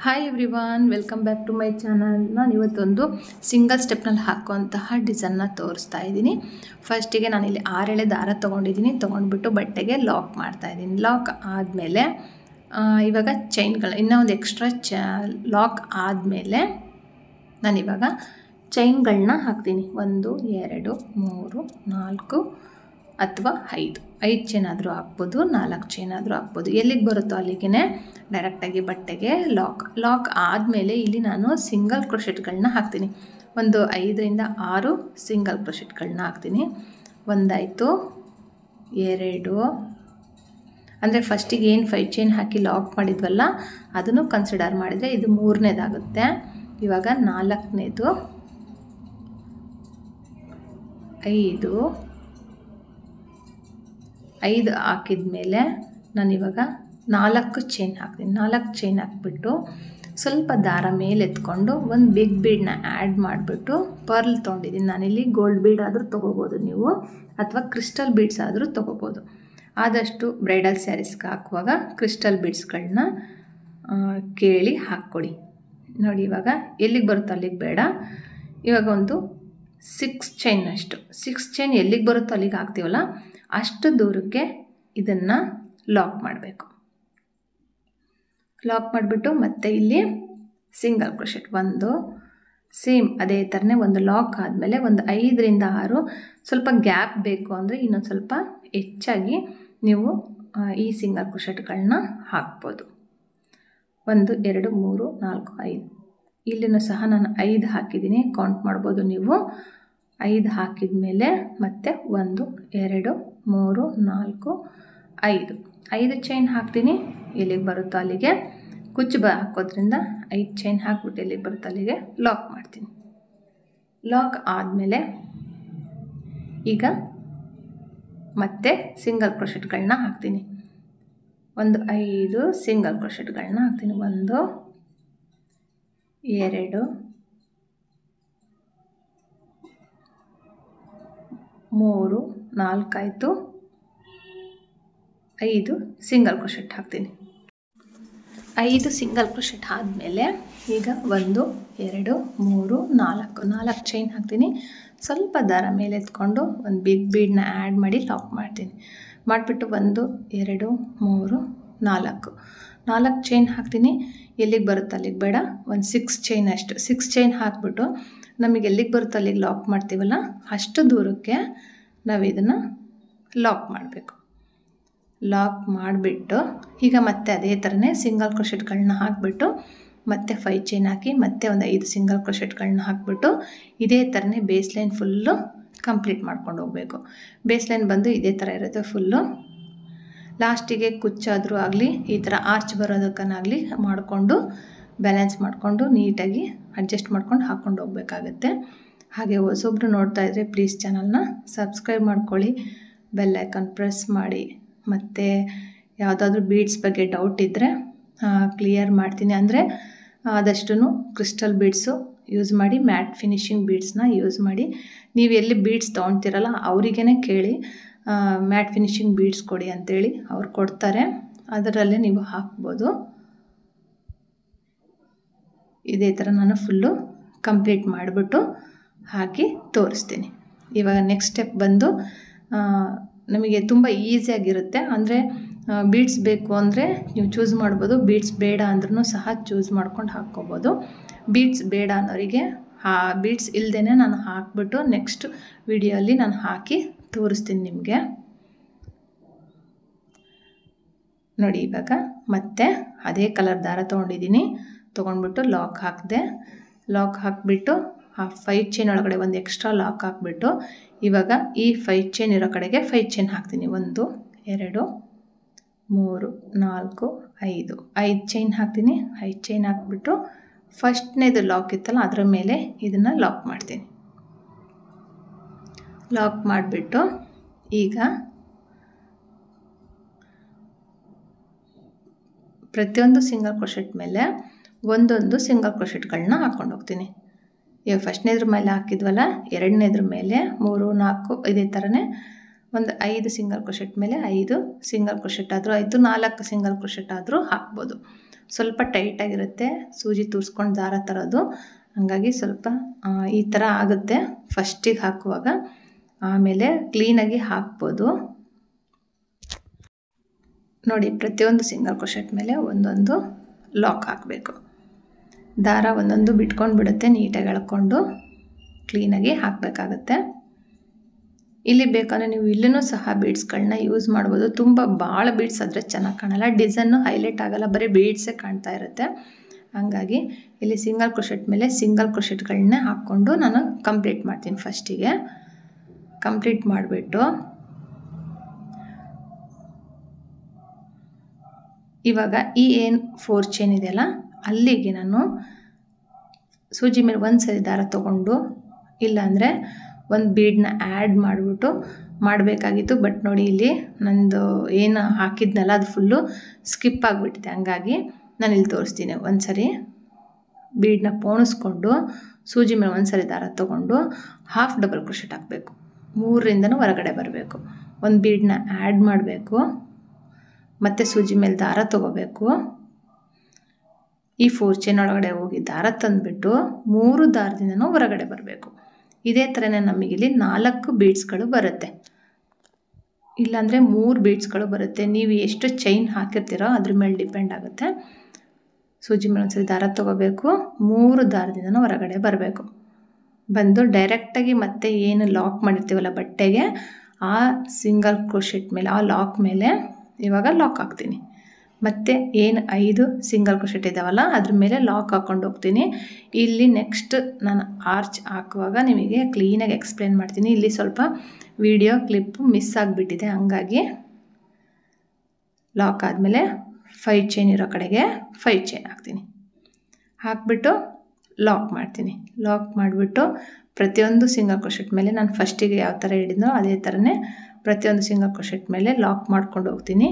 Hi everyone, welcome back to my channel. ನಾನು ಇವತ್ತೊಂದು single ಸ್ಟೆಪ್ನಲ್ಲಿ ಹಾಕುವಂತಹ ಡಿಸೈನ್ನ ತೋರಿಸ್ತಾ ಇದ್ದೀನಿ. ಫಸ್ಟಿಗೆ ನಾನಿಲ್ಲಿ 6 ಎಳೆ ದಾರ ತೊಗೊಂಡಿದ್ದೀನಿ. ತೊಗೊಂಡ್ಬಿಟ್ಟು ಬಟ್ಟೆಗೆ ಲಾಕ್ ಮಾಡ್ತಾಯಿದ್ದೀನಿ. ಲಾಕ್ ಆದಮೇಲೆ ಇವಾಗ ಚೈನ್ಗಳು ಇನ್ನೂ ಒಂದು ಎಕ್ಸ್ಟ್ರಾ ಲಾಕ್ ಆದಮೇಲೆ ನಾನಿವಾಗ ಚೈನ್ಗಳನ್ನ ಹಾಕ್ತೀನಿ. 1 2 3 4 ಅಥವಾ 5 ಚೈನ್ ಆದರೂ ಹಾಕ್ಬೋದು, 4 ಚೈನ್ ಆದರೂ ಹಾಕ್ಬೋದು. ಎಲ್ಲಿಗೆ ಬರುತ್ತೋ ಅಲ್ಲಿಗೆ ಡೈರೆಕ್ಟಾಗಿ ಬಟ್ಟೆಗೆ ಲಾಕ್ ಆದಮೇಲೆ ಇಲ್ಲಿ ನಾನು ಸಿಂಗಲ್ ಕ್ರೋಶೆಟ್ಗಳನ್ನ ಹಾಕ್ತೀನಿ. ಒಂದು 5 ರಿಂದ 6 ಸಿಂಗಲ್ ಕ್ರೋಶೆಟ್ಗಳನ್ನ ಹಾಕ್ತೀನಿ. ಒಂದಾಯಿತು, 2 ಅಂದರೆ ಫಸ್ಟಿಗೆ ಏನು 5 ಚೈನ್ ಹಾಕಿ ಲಾಕ್ ಮಾಡಿದ್ವಲ್ಲ ಅದನ್ನು ಕನ್ಸಿಡರ್ ಮಾಡಿದರೆ ಇದು 3ನೇದಾಗುತ್ತೆ. ಇವಾಗ 4ನೇದು, 5 ಹಾಕಿದ ಮೇಲೆ ನಾನಿವಾಗ 4 ಚೈನ್ ಹಾಕ್ತೀನಿ. 4 ಚೈನ್ ಹಾಕ್ಬಿಟ್ಟು ಸ್ವಲ್ಪ ದಾರ ಮೇಲೆ ಎತ್ಕೊಂಡು ಒಂದು ಬಿಗ್ ಬೀಡನ್ನ ಆ್ಯಡ್ ಮಾಡಿಬಿಟ್ಟು ಪರ್ಲ್ ತೊಗೊಂಡಿದ್ದೀನಿ. ನಾನಿಲ್ಲಿ ಗೋಲ್ಡ್ ಬೀಡ್ ಆದರೂ ತೊಗೋಬೋದು ನೀವು, ಅಥವಾ ಕ್ರಿಸ್ಟಲ್ ಬೀಡ್ಸ್ ಆದರೂ ತೊಗೋಬೋದು. ಆದಷ್ಟು ಬ್ರೈಡಲ್ ಸ್ಯಾರೀಸ್ಗೆ ಹಾಕುವಾಗ ಕ್ರಿಸ್ಟಲ್ ಬೀಡ್ಸ್ಗಳನ್ನ ಕೇಳಿ ಹಾಕ್ಕೊಡಿ. ನೋಡಿ, ಇವಾಗ ಎಲ್ಲಿಗೆ ಬರುತ್ತೋ ಅಲ್ಲಿಗೆ ಬೇಡ. ಇವಾಗ ಒಂದು 6 ಚೈನಷ್ಟು 6 ಚೈನ್ ಎಲ್ಲಿಗೆ ಬರುತ್ತೋ ಅಲ್ಲಿಗೆ ಹಾಕ್ತೀವಲ್ಲ ಅಷ್ಟು ದೂರಕ್ಕೆ ಇದನ್ನು ಲಾಕ್ ಮಾಡಬೇಕು. ಲಾಕ್ ಮಾಡಿಬಿಟ್ಟು ಮತ್ತೆ ಇಲ್ಲಿ ಸಿಂಗಲ್ ಕ್ರೋಶೆಟ್ ಒಂದು ಸೇಮ್ ಅದೇ ಥರನೇ ಒಂದು ಲಾಕ್ ಆದಮೇಲೆ ಒಂದು 5 ರಿಂದ 6 ಸ್ವಲ್ಪ ಗ್ಯಾಪ್ ಬೇಕು ಅಂದರೆ ಇನ್ನೊಂದು ಸ್ವಲ್ಪ ಹೆಚ್ಚಾಗಿ ನೀವು ಈ ಸಿಂಗಲ್ ಕ್ರೋಶೆಟ್ಗಳನ್ನ ಹಾಕ್ಬೋದು. 1 2 3 4 5 ಇಲ್ಲಿನೂ ಸಹ ನಾನು 5 ಹಾಕಿದ್ದೀನಿ. ಕೌಂಟ್ ಮಾಡ್ಬೋದು ನೀವು. 5 ಹಾಕಿದ ಮೇಲೆ ಮತ್ತೆ 1 2 3 4 5 ಚೈನ್ ಹಾಕ್ತೀನಿ. ಎಲ್ಲಿಗೆ ಬರುತ್ತೋ ಅಲ್ಲಿಗೆ ಕುಚ್ಚು ಹಾಕೋದ್ರಿಂದ 5 ಚೈನ್ ಹಾಕ್ಬಿಟ್ಟು ಎಲ್ಲಿಗೆ ಬರುತ್ತೋ ಅಲ್ಲಿಗೆ ಲಾಕ್ ಮಾಡ್ತೀನಿ. ಲಾಕ್ ಆದಮೇಲೆ ಈಗ ಮತ್ತೆ ಸಿಂಗಲ್ ಕ್ರೋಶೆಟ್ಗಳನ್ನ ಹಾಕ್ತೀನಿ. ಒಂದು 5 ಸಿಂಗಲ್ ಕ್ರೋಶೆಟ್ಗಳನ್ನ ಹಾಕ್ತೀನಿ. 1 2 3 4 ಆಯಿತು. 5 ಸಿಂಗಲ್ ಕ್ರೋಶೆಟ್ ಹಾಕ್ತೀನಿ. 5 ಸಿಂಗಲ್ ಕ್ರೋಶೆಟ್ ಆದಮೇಲೆ ಈಗ 1 2 3 4 ಚೈನ್ ಹಾಕ್ತೀನಿ. ಸ್ವಲ್ಪ ದಾರ ಮೇಲೆ ಎತ್ಕೊಂಡು ಒಂದು ಬಿಗ್ ಬೀಡನ್ನ ಆ್ಯಡ್ ಮಾಡಿ ಲಾಕ್ ಮಾಡ್ತೀನಿ. ಮಾಡಿಬಿಟ್ಟು 1 2 3 4 ಚೈನ್ ಹಾಕ್ತೀನಿ. ಎಲ್ಲಿಗೆ ಬರುತ್ತೋ ಅಲ್ಲಿಗೆ ಬೇಡ, ಒಂದು 6 ಚೈನ್ ಅಷ್ಟು 6 ಚೈನ್ ಹಾಕ್ಬಿಟ್ಟು ನಮಗೆ ಎಲ್ಲಿಗೆ ಬರುತ್ತೋ ಅಲ್ಲಿಗೆ ಲಾಕ್ ಮಾಡ್ತೀವಲ್ಲ ಅಷ್ಟು ದೂರಕ್ಕೆ ನಾವು ಇದನ್ನು ಲಾಕ್ ಮಾಡಬೇಕು. ಲಾಕ್ ಮಾಡಿಬಿಟ್ಟು ಈಗ ಮತ್ತೆ ಅದೇ ಥರನೇ ಸಿಂಗಲ್ ಕ್ರೋಶೆಟ್ಗಳನ್ನ ಹಾಕಿಬಿಟ್ಟು ಮತ್ತೆ 5 ಚೈನ್ ಹಾಕಿ ಮತ್ತೆ ಒಂದು 5 ಸಿಂಗಲ್ ಕ್ರೋಶೆಟ್ಗಳನ್ನ ಹಾಕಿಬಿಟ್ಟು ಇದೇ ಥರನೇ ಬೇಸ್ ಲೈನ್ ಫುಲ್ಲು ಕಂಪ್ಲೀಟ್ ಮಾಡ್ಕೊಂಡು ಹೋಗಬೇಕು. ಬೇಸ್ ಲೈನ್ ಬಂದು ಇದೇ ಥರ ಇರುತ್ತೆ ಫುಲ್ಲು. ಲಾಸ್ಟಿಗೆ ಕುಚ್ಚಾದರೂ ಆಗಲಿ ಈ ಥರ ಆರ್ಚ್ ಬರೋದಕ್ಕನಾಗಲಿ ಮಾಡಿಕೊಂಡು ಬ್ಯಾಲೆನ್ಸ್ ಮಾಡಿಕೊಂಡು ನೀಟಾಗಿ ಅಡ್ಜಸ್ಟ್ ಮಾಡ್ಕೊಂಡು ಹಾಕ್ಕೊಂಡು ಹೋಗಬೇಕಾಗತ್ತೆ. ಹಾಗೆ ಹೊಸೊಬ್ಬರು ನೋಡ್ತಾ ಇದ್ದರೆ ಪ್ಲೀಸ್ ಚಾನಲ್ನ ಸಬ್ಸ್ಕ್ರೈಬ್ ಮಾಡ್ಕೊಳ್ಳಿ, ಬೆಲ್ ಐಕಾನ್ ಪ್ರೆಸ್ ಮಾಡಿ. ಮತ್ತು ಯಾವುದಾದ್ರೂ ಬೀಡ್ಸ್ ಬಗ್ಗೆ ಡೌಟ್ ಇದ್ದರೆ ಕ್ಲಿಯರ್ ಮಾಡ್ತೀನಿ. ಅಂದರೆ ಆದಷ್ಟು ಕ್ರಿಸ್ಟಲ್ ಬೀಡ್ಸು ಯೂಸ್ ಮಾಡಿ, ಮ್ಯಾಟ್ ಫಿನಿಶಿಂಗ್ ಬೀಡ್ಸ್ನ ಯೂಸ್ ಮಾಡಿ. ನೀವು ಎಲ್ಲಿ ಬೀಡ್ಸ್ ತೊಗೊಳ್ತೀರಲ್ಲ ಅವರಿಗೇ ಕೇಳಿ ಮ್ಯಾಟ್ ಫಿನಿಶಿಂಗ್ ಬೀಡ್ಸ್ ಕೊಡಿ ಅಂತೇಳಿ ಅವ್ರು ಕೊಡ್ತಾರೆ. ಅದರಲ್ಲೇ ನೀವು ಹಾಕ್ಬೋದು. ಇದೇ ಥರ ನಾನು ಫುಲ್ಲು ಕಂಪ್ಲೀಟ್ ಮಾಡಿಬಿಟ್ಟು ಹಾಕಿ ತೋರಿಸ್ತೀನಿ. ಇವಾಗ ನೆಕ್ಸ್ಟ್ ಸ್ಟೆಪ್ ಬಂದು ನಮಗೆ ತುಂಬ ಈಸಿಯಾಗಿರುತ್ತೆ. ಅಂದರೆ ಬೀಡ್ಸ್ ಬೇಕು ಅಂದರೆ ನೀವು ಚೂಸ್ ಮಾಡ್ಬೋದು, ಬೀಡ್ಸ್ ಬೇಡ ಅಂದ್ರೂ ಸಹ ಚೂಸ್ ಮಾಡ್ಕೊಂಡು ಹಾಕ್ಕೋಬೋದು. ಬೀಡ್ಸ್ ಬೇಡ ಅನ್ನೋರಿಗೆ ಬೀಡ್ಸ್ ಇಲ್ಲದೇ ನಾನು ಹಾಕ್ಬಿಟ್ಟು ನೆಕ್ಸ್ಟ್ ವಿಡಿಯೋಲ್ಲಿ ನಾನು ಹಾಕಿ ತೋರಿಸ್ತೀನಿ ನಿಮಗೆ. ನೋಡಿ, ಇವಾಗ ಮತ್ತೆ ಅದೇ ಕಲರ್ ದಾರ ತೊಗೊಂಡಿದ್ದೀನಿ. ತೊಗೊಂಡ್ಬಿಟ್ಟು ಲಾಕ್ ಹಾಕಿದೆ. ಲಾಕ್ ಹಾಕಿಬಿಟ್ಟು ಆ 5 ಚೈನ್ ಒಳಗಡೆ ಒಂದು ಎಕ್ಸ್ಟ್ರಾ ಲಾಕ್ ಹಾಕಿಬಿಟ್ಟು ಇವಾಗ ಈ 5 ಚೈನ್ ಇರೋ ಕಡೆಗೆ 5 ಚೈನ್ ಹಾಕ್ತೀನಿ. 1 2 3 4 5 ಚೈನ್ ಹಾಕ್ತೀನಿ. 5 ಚೈನ್ ಹಾಕ್ಬಿಟ್ಟು ಫಸ್ಟ್ನೇದು ಲಾಕ್ ಇತ್ತಲ್ಲ ಅದರ ಮೇಲೆ ಇದನ್ನು ಲಾಕ್ ಮಾಡ್ತೀನಿ. ಲಾಕ್ ಮಾಡಿಬಿಟ್ಟು ಈಗ ಪ್ರತಿಯೊಂದು ಸಿಂಗಲ್ ಕ್ರೋಶೆಟ್ ಮೇಲೆ ಒಂದೊಂದು ಸಿಂಗಲ್ ಕ್ರೋಶೆಟ್ಗಳನ್ನ ಹಾಕ್ಕೊಂಡು ಹೋಗ್ತೀನಿ. ಇವಾಗ ಫಸ್ಟ್ನೇದ್ರ ಮೇಲೆ ಹಾಕಿದ್ವಲ್ಲ, 2ನೇದ್ರ ಮೇಲೆ 3 4 ಇದೇ ಥರನೇ ಒಂದು 5 ಸಿಂಗಲ್ ಕ್ರೋಶೆಟ್ ಮೇಲೆ 5 ಸಿಂಗಲ್ ಕ್ರೋಶೆಟ್ ಆದರೂ ಆಯಿತು, 4 ಸಿಂಗಲ್ ಕ್ರೋಶೆಟ್ ಆದರೂ ಹಾಕ್ಬೋದು. ಸ್ವಲ್ಪ ಟೈಟಾಗಿರುತ್ತೆ ಸೂಜಿ ತೂರಿಸ್ಕೊಂಡು ದಾರ ತರೋದು. ಹಾಗಾಗಿ ಸ್ವಲ್ಪ ಈ ಥರ ಆಗುತ್ತೆ ಫಸ್ಟಿಗೆ ಹಾಕುವಾಗ. ಆಮೇಲೆ ಕ್ಲೀನಾಗಿ ಹಾಕ್ಬೋದು. ನೋಡಿ, ಪ್ರತಿಯೊಂದು ಸಿಂಗಲ್ ಕ್ರೋಶೆಟ್ ಮೇಲೆ ಒಂದೊಂದು ಲಾಕ್ ಹಾಕಬೇಕು. ದಾರ ಒಂದೊಂದು ಬಿಟ್ಕೊಂಡು ಬಿಡುತ್ತೆ, ನೀಟಾಗಿ ಎಳ್ಕೊಂಡು ಕ್ಲೀನಾಗಿ ಹಾಕಬೇಕಾಗತ್ತೆ. ಇಲ್ಲಿ ಬೇಕಂದರೆ ನೀವು ಇಲ್ಲೂ ಸಹ ಬೀಡ್ಸ್ಗಳನ್ನ ಯೂಸ್ ಮಾಡ್ಬೋದು. ತುಂಬ ಭಾಳ ಬೀಡ್ಸ್ ಆದರೆ ಚೆನ್ನಾಗಿ ಕಾಣಲ್ಲ, ಡಿಸೈನು ಹೈಲೈಟ್ ಆಗಲ್ಲ, ಬರೀ ಬೀಡ್ಸೇ ಕಾಣ್ತಾ ಇರುತ್ತೆ. ಹಾಗಾಗಿ ಇಲ್ಲಿ ಸಿಂಗಲ್ ಕ್ರೋಶೆಟ್ ಮೇಲೆ ಸಿಂಗಲ್ ಕ್ರೋಶೆಟ್ಗಳನ್ನೇ ಹಾಕ್ಕೊಂಡು ನಾನು ಕಂಪ್ಲೀಟ್ ಮಾಡ್ತೀನಿ. ಫಸ್ಟಿಗೆ ಕಂಪ್ಲೀಟ್ ಮಾಡಿಬಿಟ್ಟು ಇವಾಗ ಈ ಏನು 4 ಚೈನ್ ಇದೆಯಲ್ಲ ಅಲ್ಲಿಗೆ ನಾನು ಸೂಜಿ ಮೇಲೆ ಒಂದು ಸರಿ ದಾರ ತೊಗೊಂಡು, ಇಲ್ಲಾಂದರೆ ಒಂದು ಬೀಡನ್ನ ಆ್ಯಡ್ ಮಾಡಿಬಿಟ್ಟು ಮಾಡಬೇಕಾಗಿತ್ತು. ಬಟ್ ನೋಡಿ, ಇಲ್ಲಿ ನಂದು ಏನು ಹಾಕಿದ್ನಲ್ಲ ಅದು ಫುಲ್ಲು ಸ್ಕಿಪ್ ಆಗಿಬಿಟ್ಟಿದೆ. ಹಂಗಾಗಿ ನಾನು ಇಲ್ಲಿ ತೋರಿಸ್ತೀನಿ. ಒಂದು ಸರಿ ಬೀಡನ್ನ ಪೋಣಿಸ್ಕೊಂಡು ಸೂಜಿ ಮೇಲೆ ಒಂದು ಸರಿ ದಾರ ತೊಗೊಂಡು ಹಾಫ್ ಡಬಲ್ ಕ್ರೋಶೆಟ್ ಹಾಕಬೇಕು. 3ರಿಂದನೂ ಹೊರಗಡೆ ಬರಬೇಕು. ಒಂದು ಬೀಡನ್ನ ಆ್ಯಡ್ ಮಾಡಬೇಕು, ಮತ್ತು ಸೂಜಿ ಮೇಲೆ ದಾರ ತೊಗೋಬೇಕು. ಈ 4 ಚೈನ್ ಒಳಗಡೆ ಹೋಗಿ ದಾರ ತಂದುಬಿಟ್ಟು 3 ದಾರದಿಂದನೂ ಹೊರಗಡೆ ಬರಬೇಕು. ಇದೇ ಥರನೇ ನಮಗಿಲ್ಲಿ 4 ಬೀಡ್ಸ್ಗಳು ಬರುತ್ತೆ, ಇಲ್ಲಾಂದರೆ 3 ಬೀಡ್ಸ್ಗಳು ಬರುತ್ತೆ. ನೀವು ಎಷ್ಟು ಚೈನ್ ಹಾಕಿರ್ತೀರೋ ಅದ್ರ ಮೇಲೆ ಡಿಪೆಂಡ್ ಆಗುತ್ತೆ. ಸೂಜಿ ಮೇಲೆ ಒಂದ್ಸರಿ ದಾರ ತೊಗೋಬೇಕು, 3 ದಾರದಿಂದನೂ ಹೊರಗಡೆ ಬರಬೇಕು. ಬಂದು ಡೈರೆಕ್ಟಾಗಿ ಮತ್ತೆ ಏನು ಲಾಕ್ ಮಾಡಿರ್ತೀವಲ್ಲ ಬಟ್ಟೆಗೆ, ಆ ಸಿಂಗಲ್ ಕ್ರೋಶೆಟ್ ಮೇಲೆ, ಆ ಲಾಕ್ ಮೇಲೆ ಇವಾಗ ಲಾಕ್ ಹಾಕ್ತೀನಿ. ಮತ್ತು ಏನು 5 ಸಿಂಗಲ್ ಕ್ರೋಶೆಟ್ ಇದ್ದಾವಲ್ಲ ಅದ್ರ ಮೇಲೆ ಲಾಕ್ ಹಾಕ್ಕೊಂಡು ಹೋಗ್ತೀನಿ. ಇಲ್ಲಿ ನೆಕ್ಸ್ಟ್ ನಾನು ಆರ್ಚ್ ಹಾಕುವಾಗ ನಿಮಗೆ ಕ್ಲೀನಾಗಿ ಎಕ್ಸ್ಪ್ಲೇನ್ ಮಾಡ್ತೀನಿ. ಇಲ್ಲಿ ಸ್ವಲ್ಪ ವಿಡಿಯೋ ಕ್ಲಿಪ್ಪು ಮಿಸ್ ಆಗಿಬಿಟ್ಟಿದೆ, ಹಂಗಾಗಿ ಲಾಕ್ ಆದಮೇಲೆ 5 ಚೈನ್ ಇರೋ ಕಡೆಗೆ 5 ಚೈನ್ ಹಾಕ್ತೀನಿ. ಹಾಕ್ಬಿಟ್ಟು ಲಾಕ್ ಮಾಡ್ತೀನಿ. ಲಾಕ್ ಮಾಡಿಬಿಟ್ಟು ಪ್ರತಿಯೊಂದು ಸಿಂಗಲ್ ಕ್ರೋಶೆಟ್ ಮೇಲೆ ನಾನು ಫಸ್ಟಿಗೆ ಯಾವ ಥರ ಹಿಡಿದ್ನೋ ಅದೇ ಥರನೇ ಪ್ರತಿಯೊಂದು ಸಿಂಗಲ್ ಕ್ರೋಶೆಟ್ ಮೇಲೆ ಲಾಕ್ ಮಾಡ್ಕೊಂಡು ಹೋಗ್ತೀನಿ.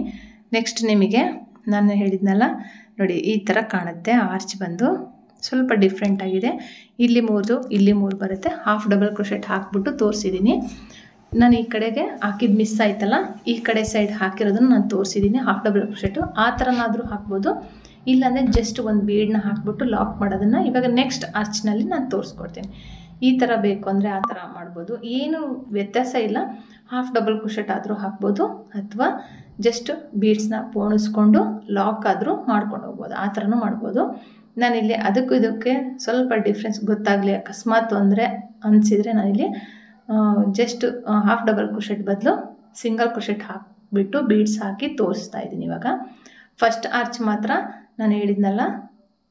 ನೆಕ್ಸ್ಟ್ ನಿಮಗೆ ನಾನು ಹೇಳಿದ್ನಲ್ಲ ನೋಡಿ, ಈ ಥರ ಕಾಣುತ್ತೆ. ಆರ್ಚ್ ಬಂದು ಸ್ವಲ್ಪ ಡಿಫ್ರೆಂಟ್ ಆಗಿದೆ. ಇಲ್ಲಿ 3 ಇಲ್ಲಿ 3 ಬರುತ್ತೆ. ಹಾಫ್ ಡಬಲ್ ಕ್ರೋಶೆಟ್ ಹಾಕ್ಬಿಟ್ಟು ತೋರಿಸಿದ್ದೀನಿ. ನಾನು ಈ ಕಡೆಗೆ ಹಾಕಿದ್ದು ಮಿಸ್ ಆಯ್ತಲ್ಲ, ಈ ಕಡೆ ಸೈಡ್ ಹಾಕಿರೋದನ್ನು ನಾನು ತೋರಿಸಿದ್ದೀನಿ ಹಾಫ್ ಡಬಲ್ ಕ್ರೋಶೆಟು. ಆ ಥರನಾದರೂ ಹಾಕ್ಬೋದು, ಇಲ್ಲಾಂದರೆ ಜಸ್ಟ್ ಒಂದು ಬೀಡನ್ನ ಹಾಕ್ಬಿಟ್ಟು ಲಾಕ್ ಮಾಡೋದನ್ನು ಇವಾಗ ನೆಕ್ಸ್ಟ್ ಆರ್ಚ್ನಲ್ಲಿ ನಾನು ತೋರಿಸ್ಕೊಡ್ತೀನಿ. ಈ ಥರ ಬೇಕು ಅಂದರೆ ಆ ಥರ ಮಾಡ್ಬೋದು, ಏನು ವ್ಯತ್ಯಾಸ ಇಲ್ಲ. ಹಾಫ್ ಡಬಲ್ ಕ್ರೋಶೆಟ್ ಆದರೂ ಹಾಕ್ಬೋದು, ಅಥವಾ ಜಸ್ಟ್ ಬೀಡ್ಸ್ನ ಪೋಣಿಸ್ಕೊಂಡು ಲಾಕ್ ಆದರೂ ಮಾಡ್ಕೊಂಡು ಹೋಗ್ಬೋದು, ಆ ಥರನೂ ಮಾಡ್ಬೋದು. ನಾನಿಲ್ಲಿ ಅದಕ್ಕೂ ಇದಕ್ಕೆ ಸ್ವಲ್ಪ ಡಿಫ್ರೆನ್ಸ್ ಗೊತ್ತಾಗಲಿ ಅಕಸ್ಮಾತ್ ಅಂದರೆ ಅನಿಸಿದರೆ ನಾನಿಲ್ಲಿ ಜಸ್ಟ್ ಹಾಫ್ ಡಬಲ್ ಕ್ರೋಶೆಟ್ ಬದಲು ಸಿಂಗಲ್ ಕ್ರೋಶೆಟ್ ಹಾಕಿಬಿಟ್ಟು ಬೀಡ್ಸ್ ಹಾಕಿ ತೋರಿಸ್ತಾ ಇದ್ದೀನಿ. ಇವಾಗ ಫಸ್ಟ್ ಆರ್ಚ್ ಮಾತ್ರ ನಾನು ಹೇಳಿದ್ನಲ್ಲ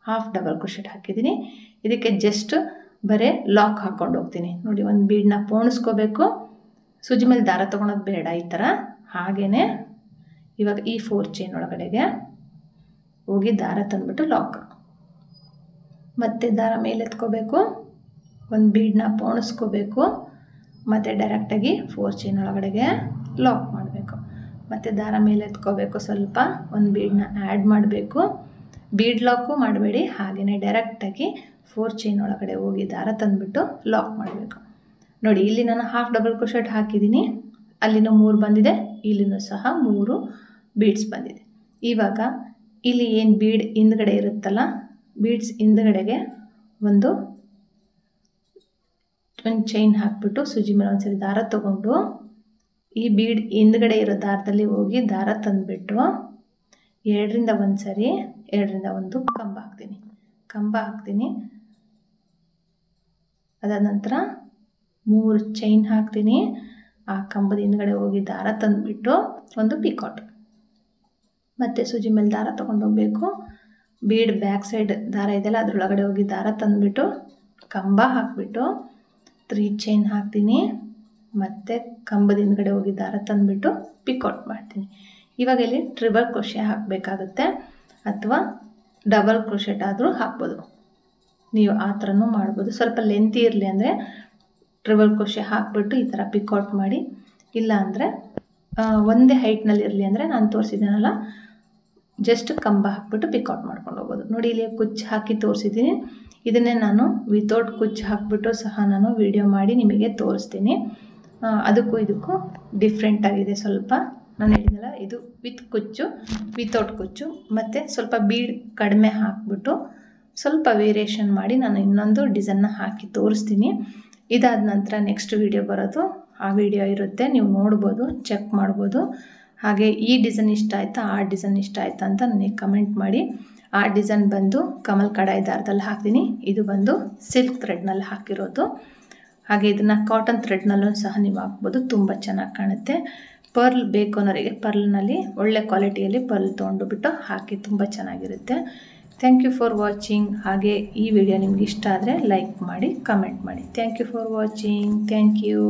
ಹಾಫ್ ಡಬಲ್ ಕ್ರೋಶೆಟ್ ಹಾಕಿದ್ದೀನಿ. ಇದಕ್ಕೆ ಜಸ್ಟ್ ಬರೀ ಲಾಕ್ ಹಾಕ್ಕೊಂಡು ಹೋಗ್ತೀನಿ. ನೋಡಿ, ಒಂದು ಬೀಡನ್ನ ಪೋಣಿಸ್ಕೋಬೇಕು, ಸೂಜಿ ಮೇಲೆ ದಾರ ತೊಗೊಳೋದು ಬೇಡ ಈ ಥರ. ಹಾಗೆಯೇ ಇವಾಗ ಈ 4 ಚೈನ್ ಒಳಗಡೆಗೆ ಹೋಗಿ ದಾರ ತಂದುಬಿಟ್ಟು ಲಾಕ್, ಮತ್ತು ದಾರ ಮೇಲೆ ಎತ್ಕೋಬೇಕು, ಒಂದು ಬೀಡನ್ನ ಪೋಣಿಸ್ಕೋಬೇಕು, ಮತ್ತು ಡೈರೆಕ್ಟಾಗಿ 4 ಚೈನ್ ಒಳಗಡೆಗೆ ಲಾಕ್ ಮಾಡಬೇಕು, ಮತ್ತು ದಾರ ಮೇಲೆ ಎತ್ಕೋಬೇಕು, ಸ್ವಲ್ಪ ಒಂದು ಬೀಡನ್ನ ಆ್ಯಡ್ ಮಾಡಬೇಕು. ಬೀಡ್ ಲಾಕು ಮಾಡಬೇಡಿ, ಹಾಗೆಯೇ ಡೈರೆಕ್ಟಾಗಿ 4 ಚೈನ್ ಒಳಗಡೆ ಹೋಗಿ ದಾರ ತಂದುಬಿಟ್ಟು ಲಾಕ್ ಮಾಡಬೇಕು. ನೋಡಿ, ಇಲ್ಲಿ ನಾನು ಹಾಫ್ ಡಬಲ್ ಕ್ರೋಶೆಟ್ ಹಾಕಿದ್ದೀನಿ, ಅಲ್ಲಿನೂ 3 ಬಂದಿದೆ, ಇಲ್ಲಿನೂ ಸಹ 3 ಬೀಡ್ಸ್ ಬಂದಿದೆ. ಇವಾಗ ಇಲ್ಲಿ ಏನು ಬೀಡ್ ಹಿಂದ್ಗಡೆ ಇರುತ್ತಲ್ಲ, ಬೀಡ್ಸ್ ಹಿಂದ್ಗಡೆಗೆ ಒಂದು ಚೈನ್ ಹಾಕಿಬಿಟ್ಟು ಸೂಜಿ ಮೇಲೆ ಒಂದ್ಸರಿ ದಾರ ತೊಗೊಂಡು ಈ ಬೀಡ್ ಹಿಂದ್ಗಡೆ ಇರೋ ದಾರದಲ್ಲಿ ಹೋಗಿ ದಾರ ತಂದುಬಿಟ್ಟು 2ರಿಂದ 1 ಸರಿ 2ರಿಂದ 1 ಕಂಬ ಹಾಕ್ತೀನಿ. ಅದಾದ ನಂತರ 3 ಚೈನ್ ಹಾಕ್ತೀನಿ. ಆ ಕಂಬದ ಹಿಂದ್ಗಡೆ ಹೋಗಿ ದಾರ ತಂದುಬಿಟ್ಟು ಒಂದು ಪಿಕಾಟ್, ಮತ್ತು ಸೂಜಿ ಮೇಲೆ ದಾರ ತೊಗೊಂಡು ಹೋಗಬೇಕು. ಬೀಡ್ ಬ್ಯಾಕ್ ಸೈಡ್ ದಾರ ಇದೆಯಲ್ಲ ಅದರೊಳಗಡೆ ಹೋಗಿ ದಾರ ತಂದುಬಿಟ್ಟು ಕಂಬ ಹಾಕಿಬಿಟ್ಟು 3 ಚೈನ್ ಹಾಕ್ತೀನಿ, ಮತ್ತು ಕಂಬದ ಹಿಂದ್ಗಡೆ ಹೋಗಿ ದಾರ ತಂದುಬಿಟ್ಟು ಪಿಕಾಟ್ ಮಾಡ್ತೀನಿ. ಇವಾಗ ಇಲ್ಲಿ ಟ್ರಿಬಲ್ ಕ್ರೋಶೆ ಹಾಕಬೇಕಾಗುತ್ತೆ, ಅಥವಾ ಡಬಲ್ ಕ್ರೋಶೆಟ್ ಆದರೂ ಹಾಕ್ಬೋದು. ನೀವು ಆ ಥರನೂ ಮಾಡ್ಬೋದು. ಸ್ವಲ್ಪ ಲೆಂತಿ ಇರಲಿ ಅಂದರೆ ಟ್ರಿಬಲ್ ಕ್ರೋಶೆ ಹಾಕಿಬಿಟ್ಟು ಈ ಥರ ಪಿಕಾಟ್ ಮಾಡಿ, ಇಲ್ಲ ಅಂದರೆ ಒಂದೇ ಹೈಟ್ನಲ್ಲಿ ಇರಲಿ ಅಂದರೆ ನಾನು ತೋರಿಸಿದ್ದೀನಲ್ಲ ಜಸ್ಟ್ ಕಂಬ ಹಾಕಿಬಿಟ್ಟು ಪಿಕಾಟ್ ಮಾಡ್ಕೊಂಡು ಹೋಗೋದು. ನೋಡಿ, ಇಲ್ಲಿ ಕುಚ್ಚು ಹಾಕಿ ತೋರಿಸಿದ್ದೀನಿ. ಇದನ್ನೇ ನಾನು ವಿತೌಟ್ ಕುಚ್ಚು ಹಾಕಿಬಿಟ್ಟು ಸಹ ನಾನು ವಿಡಿಯೋ ಮಾಡಿ ನಿಮಗೆ ತೋರಿಸ್ತೀನಿ. ಅದಕ್ಕೂ ಇದಕ್ಕೂ ಡಿಫ್ರೆಂಟ್ ಆಗಿದೆ ಸ್ವಲ್ಪ. ನಾನು ಹೇಳಿದ್ನಲ್ಲ, ಇದು ವಿತ್ ಕುಚ್ಚು, ವಿತೌಟ್ ಕುಚ್ಚು, ಮತ್ತು ಸ್ವಲ್ಪ ಬೀಡ್ ಕಡಿಮೆ ಹಾಕಿಬಿಟ್ಟು ಸ್ವಲ್ಪ ವೇರಿಯೇಷನ್ ಮಾಡಿ ನಾನು ಇನ್ನೊಂದು ಡಿಸೈನ್ನ ಹಾಕಿ ತೋರಿಸ್ತೀನಿ. ಇದಾದ ನಂತರ ನೆಕ್ಸ್ಟ್ ವಿಡಿಯೋ ಬರೋದು, ಆ ವಿಡಿಯೋ ಇರುತ್ತೆ, ನೀವು ನೋಡ್ಬೋದು, ಚೆಕ್ ಮಾಡ್ಬೋದು. ಹಾಗೆ ಈ ಡಿಸೈನ್ ಇಷ್ಟ ಆಯಿತಾ, ಆ ಡಿಸೈನ್ ಇಷ್ಟ ಆಯಿತಾ ಅಂತ ನನಗೆ ಕಮೆಂಟ್ ಮಾಡಿ. ಆ ಡಿಸೈನ್ ಬಂದು ಕಮಲ್ ಕಡಾಯಿ ದಾರದಲ್ಲಿ ಹಾಕ್ತೀನಿ, ಇದು ಬಂದು ಸಿಲ್ಕ್ ಥ್ರೆಡ್ನಲ್ಲಿ ಹಾಕಿರೋದು. ಹಾಗೆ ಇದನ್ನು ಕಾಟನ್ ಥ್ರೆಡ್ನಲ್ಲೂ ಸಹ ನೀವು ಹಾಕ್ಬೋದು, ತುಂಬ ಚೆನ್ನಾಗಿ ಕಾಣುತ್ತೆ. ಪರ್ಲ್ ಬೇಕು ಅನ್ನೋರಿಗೆ ಪರ್ಲ್ನಲ್ಲಿ ಒಳ್ಳೆ ಕ್ವಾಲಿಟಿಯಲ್ಲಿ ಪರ್ಲ್ ತೊಗೊಂಡುಬಿಟ್ಟು ಹಾಕಿ, ತುಂಬ ಚೆನ್ನಾಗಿರುತ್ತೆ. Thank you for watching. ಹಾಗೆ ಈ ವಿಡಿಯೋ ನಿಮ್ಗೆ ಇಷ್ಟ ಆದರೆ ಲೈಕ್ ಮಾಡಿ, ಕಮೆಂಟ್ ಮಾಡಿ. Thank you for watching. Thank you.